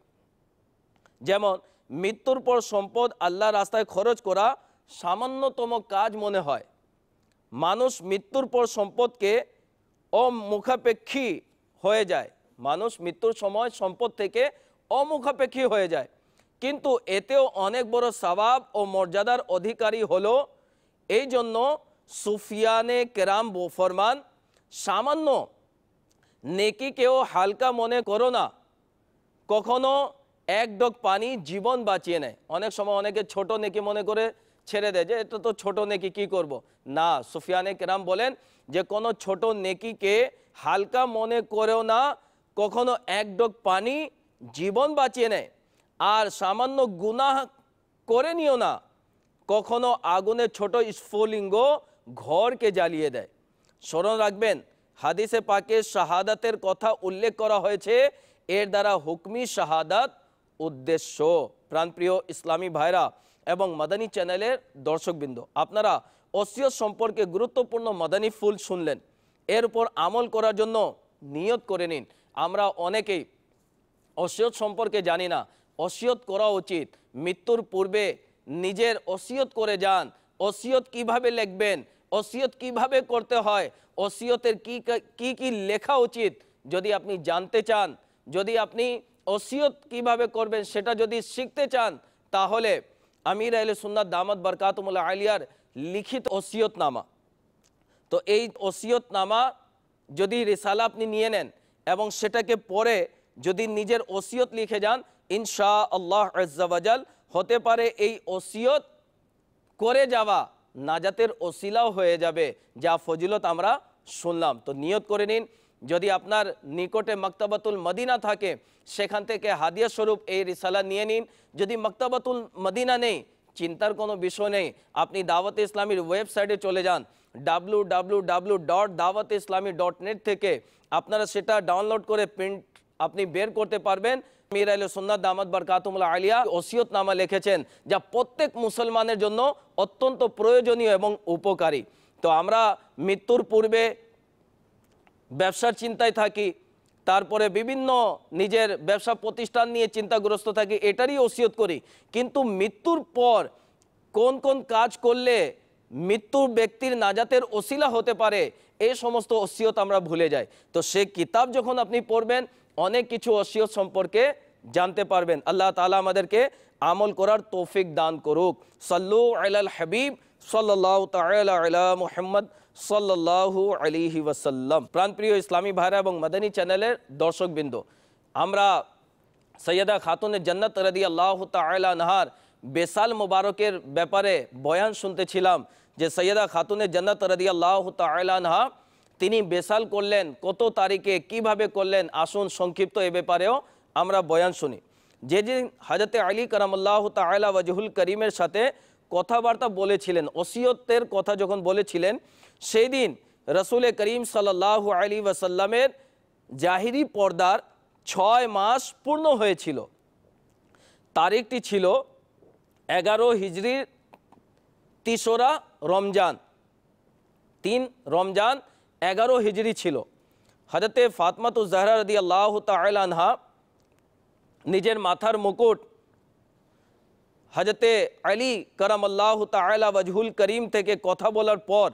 যেমন মৃত্যুর পর সম্পদ আল্লাহর রাস্তায় খরচ করা সামান্যতম কাজ মনে হয়। মানুষ মৃত্যুর পর সম্পদকে অমুখাপেক্ষী হয়ে যায়, মানুষ মৃত্যুর সময় সম্পদ থেকে অমুখাপেক্ষী হয়ে যায়, কিন্তু এতেও অনেক বড় সওয়াব ও মর্যাদার অধিকারী হলো। এই জন্য সুফিয়ানে কেরাম ফরমান, সামান্য নেকিকেও হালকা মনে করো না, কখনো এক ডগ পানি জীবন বাঁচিয়ে নেয়। অনেক সময় অনেকে ছোট নেকি মনে করে ছেড়ে দেয় যে এটা তো ছোট নেকি, কি করব। না, সুফিয়ানে কেরাম বলেন যে কোনো ছোট নেকিকে হালকা মনে করেও না, কখনো এক ডগ পানি জীবন বাঁচিয়ে নেয়। আর সামান্য গুনাহ করে নিও না, কখনো আগুনের ছোট স্ফুলিঙ্গ ঘরকে জ্বালিয়ে দেয়। স্মরণ রাখবেন, হাদিসে পাকে শাহাদাতের কথা উল্লেখ করা হয়েছে, এর দ্বারা হুকমি শাহাদাত উদ্দেশ্য। প্রাণপ্রিয় ইসলামী ভাইরা এবং মাদানী চ্যানেলের দর্শকবৃন্দ, আপনারা ওসিয়ত সম্পর্কে গুরুত্বপূর্ণ মাদানী ফুল শুনলেন। এর উপর আমল করার জন্য নিয়ত করে নিন। আমরা অনেকেই ওসিয়ত সম্পর্কে জানি না, ওসিয়ত করা উচিত। মৃত্যুর পূর্বে নিজের ওসিয়ত করে যান। ওসিয়ত কিভাবে লিখবেন, ওসিয়ত কিভাবে করতে হয়, ওসিয়তের কি কি লেখা উচিত যদি আপনি জানতে চান, যদি আপনি ওসিয়ত কিভাবে করবেন সেটা যদি শিখতে চান, তাহলে আমির আহলে সুন্নাত দামাত বরকাতুহুল আলিয়ার লিখিত ওসিয়তনামা, তো এই ওসিয়তনামা যদি রিসালা আপনি নিয়ে নেন এবং সেটাকে পড়ে যদি নিজের ওসিয়ত লিখে যান, ইনশাআল্লাহ আজ্জা ওয়াজাল হতে পারে এই ওসিয়ত করে যাওয়া নাজাতের ওসিলাও হয়ে যাবে, যা ফজিলত আমরা শুনলাম। তো নিয়ত করে নিন, যদি আপনার নিকটে মাকতাবাতুল মদিনা থাকে সেখান থেকে হাদিয়া স্বরূপ এই রিসালা নিয়ে নিন। যদি মাকতাবাতুল মদিনা নেই, চিন্তার কোনো বিষয় নেই, আপনি দাওয়াতে ইসলামীর ওয়েবসাইটে চলে যান, www.dawat-islami.net থেকে আপনারা সেটা ডাউনলোড করে প্রিন্ট আপনি বের করতে পারবেন। মীর আহলে সুন্নাত দামাত বারকাতুহুল আলিয়া ওসিয়তনামা লিখেছেন, যা প্রত্যেক মুসলমানের জন্য অত্যন্ত প্রয়োজনীয় এবং উপকারী। তো আমরা মৃত্যুর পূর্বে ব্যবসার চিন্তায় থাকি, তারপরে বিভিন্ন নিজের ব্যবসা প্রতিষ্ঠান নিয়ে চিন্তাগ্রস্ত থাকি, এটারই ওসিয়ত করি, কিন্তু মৃত্যুর পর কোন কোন কাজ করলে মৃত্যুর ব্যক্তির নাজাতের ওসিলা হতে পারে এই সমস্ত ওসিয়ত আমরা ভুলে যাই। তো সে কিতাব যখন আপনি পড়বেন অনেক কিছু ওসিয়ত সম্পর্কে জানতে পারবেন। আল্লাহ তাআলা আমাদেরকে আমল করার তৌফিক দান করুক। সাল্লু আলাল হাবিব সাল্লাল্লাহু তাআলা আলা মুহাম্মদ সাল্লাল্লাহু আলাইহি ওয়াসাল্লাম। প্রাণপ্রিয় ইসলামী ভাইরা এবং মাদানী চ্যানেলের দর্শকবৃন্দ, আমরা সৈয়দা খাতুনে জান্নাত রাদিয়াল্লাহু তাআলা আনহার বেসাল মুবারকের ব্যাপারে বয়ান শুনতেছিলাম, যে সৈয়দা খাতুনে জান্নাত রাদিয়াল্লাহু তাআলা আনহা তিনি বেসাল করলেন, কত তারিখে কিভাবে করলেন, আসুন সংক্ষিপ্ত এ ব্যাপারেও আমরা বয়ান শুনি। যেদিন হযরতে আলী কারামাল্লাহু তাআলা ওয়াজহুল করিমের সাথে কথাবার্তা বলেছিলেন, ওসিয়তের কথা যখন বলেছিলেন, সেই দিন রসুল করিম সাল্লাল্লাহু আলাইহি ওয়াসাল্লামের জাহিরি পর্দার 6 মাস পূর্ণ হয়েছিল। তারিখটি ছিল 11 হিজরির 3রা রমজান, 3 রমজান 11 হিজরি ছিল। হযরতে ফাতেমাতুজ জাহরা রাদিয়াল্লাহু তাআলা আনহা নিজের মাথার মুকুট হযরতে আলী কারামাল্লাহু তাআলা ওয়াজহুল করিম থেকে কথা বলার পর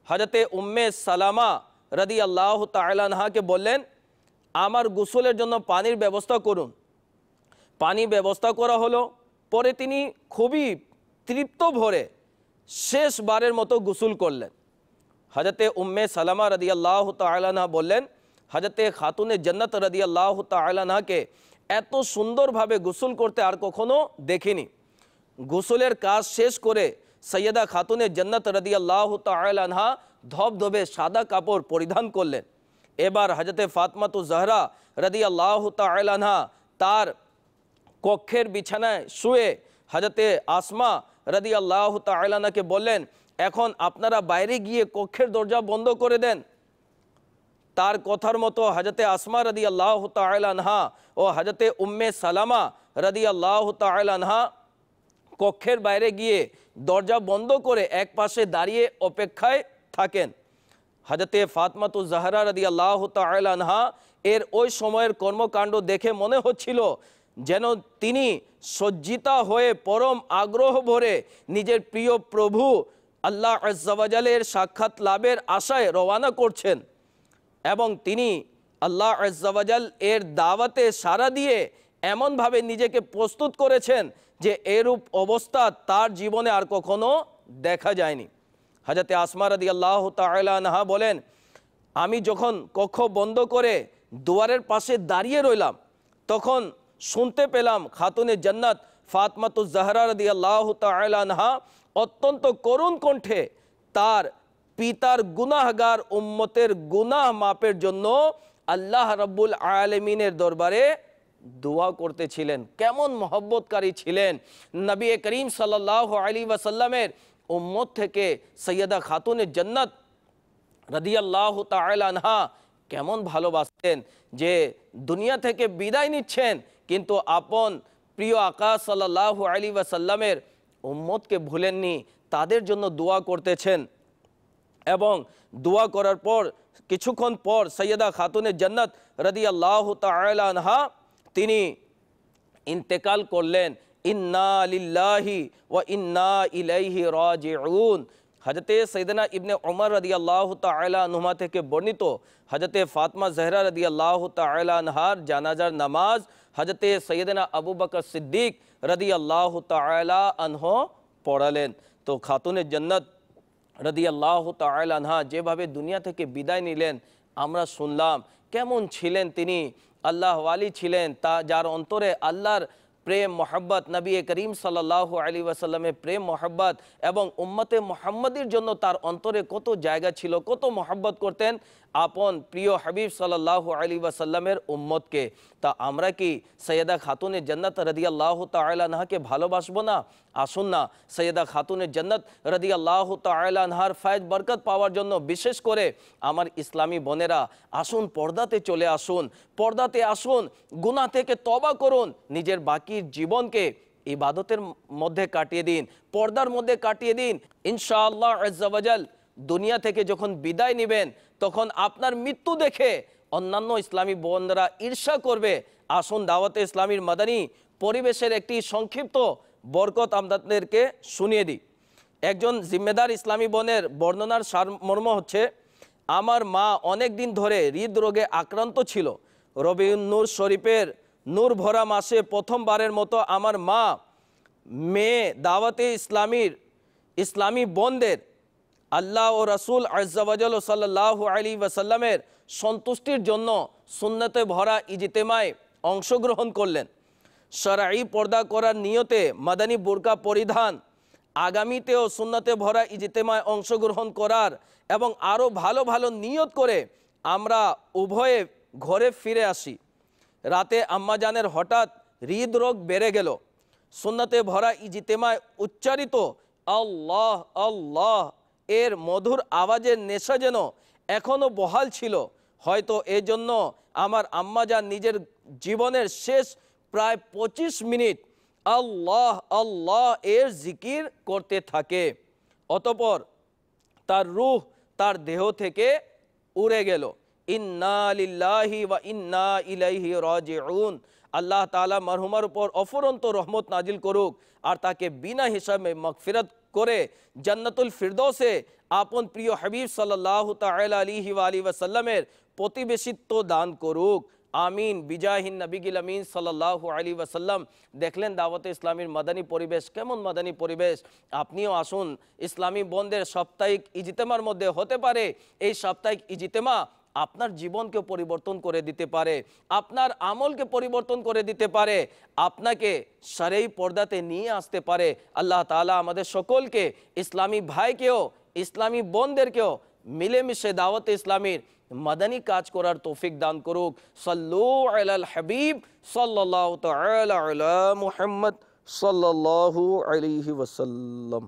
হযরতে উম্মে সালামা রাদিয়াল্লাহু তাআলা আনহাকে বললেন, আমার গোসলের জন্য পানির ব্যবস্থা করুন। পানি ব্যবস্থা করা হলো। পরে তিনি খুবই তৃপ্ত ভরে শেষবারের মতো গোসল করলেন। হযরতে উম্মে সালামা রাদিয়াল্লাহু তাআলা আনহা বললেন, হযরতে খাতুনে জান্নাত রাদিয়াল্লাহু তাআলা আনহাকে এত সুন্দরভাবে গোসল করতে আর কখনো দেখিনি। গোসলের কাজ শেষ করে সৈয়দা খাতুনে জান্নাত রাদিয়াল্লাহু তাআলা আনহা ধবধবে সাদা কাপড় পরিধান করলেন। এবার হযরতে ফাতেমাতুজ জাহরা রাদিয়াল্লাহু তাআলা আনহা তার কক্ষের বিছানায় শুয়ে হযরতে আসমা রাদিয়াল্লাহু তাআলা আনহাকে বললেন, এখন আপনারা বাইরে গিয়ে কক্ষের দরজা বন্ধ করে দেন। তার কথার মতো হযরতে আসমা রাদিয়াল্লাহু তাআলা আনহা ও হযরতে উম্মে সালামা রাদিয়াল্লাহু তাআলা আনহা কক্ষের বাইরে গিয়ে দরজা বন্ধ করে এক পাশে দাঁড়িয়ে অপেক্ষায় থাকেন। হযরতে ফাতেমাতুজ জাহরা রাদিয়াল্লাহু তাআলা আনহা এর ওই সময়ের কর্মকাণ্ড দেখে মনে হচ্ছিল যেন তিনি সজ্জিতা হয়ে পরম আগ্রহ ভরে নিজের প্রিয় প্রভু আল্লাহ আজ্জা ওয়া জালের সাক্ষাৎ লাভের আশায় রওনা করছেন, এবং তিনি আল্লাহ আজ্জা ওয়া জাল এর দাওয়াতে সাড়া দিয়ে এমনভাবে নিজেকে প্রস্তুত করেছেন যে এরূপ অবস্থা তার জীবনে আর কখনো দেখা যায়নি। হযরতে আসমা রাদিয়াল্লাহু তাআলা আনহা বলেন, আমি যখন কক্ষ বন্ধ করে দুয়ারের পাশে দাঁড়িয়ে রইলাম, তখন শুনতে পেলাম খাতুনে জান্নাত ফাতেমাতুজ জাহরা রাদিয়াল্লাহু তাআলা আনহা অত্যন্ত করুণ কণ্ঠে তার পিতার গুনাহগার উম্মতের গুনাহ মাপের জন্য আল্লাহ রাব্বুল আলামিনের দরবারে দোয়া করতেছিলেন। কেমন মহব্বতকারী ছিলেন! নবী করিম সাল্লাল্লাহু আলাইহি ওয়াসাল্লামের উম্মত থেকে সৈয়দা খাতুনে জান্নাত রাদিয়াল্লাহু তাআলা আনহা কেমন ভালোবাসতেন, যে দুনিয়া থেকে বিদায় নিচ্ছেন কিন্তু আপন প্রিয় আকা সাল্লাল্লাহু আলাইহি ওয়াসাল্লামের উম্মতকে ভুলেননি, তাদের জন্য দোয়া করতেছেন। এবং দোয়া করার পর কিছুক্ষণ পর সৈয়দা খাতুনে জান্নাত রাদিয়াল্লাহু তাআলা আনহা তিনি ইন্তেকাল করলেন। ইন্না লিল্লাহি ওয়া ইন্না ইলাইহি রাজিউন। হযরতে সাইয়েদনা ইবনে উমর রাদিয়াল্লাহু তাআলা আনহুমা থেকে বর্ণিত, হযরতে ফাতেমা জাহরা রাদিয়াল্লাহু তাআলা আনহার জানাজার নামাজ হযরতে সাইয়েদনা আবু বকর সিদ্দিক রাদিয়াল্লাহু তাআলা আনহু পড়ালেন। তো খাতুনে জান্নাত রাদিয়াল্লাহু তাআলা আনহা যেভাবে দুনিয়া থেকে বিদায় নিলেন আমরা শুনলাম, কেমন ছিলেন তিনি। আল্লাহ ওয়ালি ছিলেন, তা যার অন্তরে আল্লাহর প্রেম মোহাব্বত, নবী করিম সাল্লাল্লাহু আলাইহি ওয়াসাল্লামের প্রেম মোহাব্বত এবং উম্মতে মুহাম্মাদির জন্য তার অন্তরে কত জায়গা ছিল, কত মোহাব্বত করতেন আপন প্রিয় হাবিব সাল্লাল্লাহু আলাইহি ওয়াসাল্লামের উম্মতকে। তা আমরা কি সৈয়দা খাতুনে জান্নাত রাদিয়াল্লাহু তাআলা আনহাকে ভালোবাসবো না? আসুন না সৈয়দা খাতুনে জান্নাত রাদিয়াল্লাহু তাআলা আনহার ফায়েজ বরকত পাওয়ার জন্য বিশেষ করে আমার ইসলামী বোনেরা আসুন, পর্দাতে চলে আসুন, পর্দাতে আসুন, গুনাহ থেকে তওবা করুন, নিজের বাকি জীবনকে ইবাদতের মধ্যে কাটিয়ে দিন, পর্দার মধ্যে কাটিয়ে দিন। ইনশাআল্লাহ আজ্জা ওয়া জাল দুনিয়া থেকে যখন বিদায় নেবেন তখন আপনার মৃত্যু দেখে অন্যান্য ইসলামী বোনরা ঈর্ষা করবে। আসুন দাওয়াতে ইসলামীর মাদানী পরিবেশের একটি সংক্ষিপ্ত বরকত আপনাদেরকে শুনিয়ে দিই। একজন জিম্মেদার ইসলামী বোনের বর্ণনার সারমর্ম হচ্ছে, আমার মা অনেক দিন ধরে হৃদরোগে আক্রান্ত ছিল। রবিউন নূর শরীফের নূর ভরা মাসে প্রথমবারের মতো আমার মা মেয়ে দাওয়াতে ইসলামী বোনদের আল্লাহ ও রাসূল আজ্জা ওয়া জাল সাল্লাল্লাহু আলাইহি ওয়াসাল্লামের সন্তুষ্টির জন্য সুন্নতে ভরা ইজতেমায় অংশগ্রহণ করলেন। শরঈ পর্দা করার নিয়তে মাদানী বোরকা পরিধান, আগামীতেও সুন্নতে ভরা ইজতেমায় অংশগ্রহণ করার এবং আরও ভালো ভালো নিয়ত করে আমরা উভয়ে ঘরে ফিরে আসি। রাতে আম্মাজানের হঠাৎ হৃদরোগ বেড়ে গেল। সুন্নতে ভরা ইজতেমায় উচ্চারিত আল্লাহ আল্লাহ এর মধুর আওয়াজের নেশা যেন এখনও বহাল ছিল। হয়তো এজন্য আমার আম্মাজান নিজের জীবনের শেষ প্রায় 25 মিনিট আল্লাহ আল্লাহ এর জিকির করতে থাকে। অতঃপর তার রূহ তার দেহ থেকে উড়ে গেল। ইন্না লিল্লাহি ওয়া ইন্না ইলাইহি রাজিউন। আল্লাহ তাআলা মরহুমার উপর অফুরন্ত রহমত নাজিল করুক আর তাকে বিনা হিসাবে মাগফিরাত করে জান্নাতুল ফিরদৌসে আপন প্রিয় হাবিব সাল্লাল্লাহু তাআলা আলাইহি ওয়া আলিহি ওয়াসাল্লামের প্রতিবেশিত্ব দান করুক। আমিন বিজাহিন নবীল আমিন সাল্লাল্লাহু আলাইহি ওয়াসাল্লাম। দেখলেন দাওয়াতে ইসলামীর মাদানী পরিবেশ কেমন মাদানী পরিবেশ। আপনিও আসুন, ইসলামী বোনদের সাপ্তাহিক ইজতেমার মধ্যে হতে পারে এই সাপ্তাহিক ইজতেমা আপনার জীবনকে পরিবর্তন করে দিতে পারে, আপনার আমলকে পরিবর্তন করে দিতে পারে, আপনাকে শরঈ পর্দাতে নিয়ে আসতে পারে। আল্লাহ তাআলা আমাদের সকলকে, ইসলামী ভাইকেও ইসলামী বোনদেরকেও মিলেমিশে দাওয়াতে ইসলামীর মাদানী কাজ করার তৌফিক দান করুক। সাল্লু আলাল হাবিব সাল্লাল্লাহু তাআলা আলা মুহাম্মদ সাল্লাল্লাহু আলাইহি ওয়াসাল্লাম।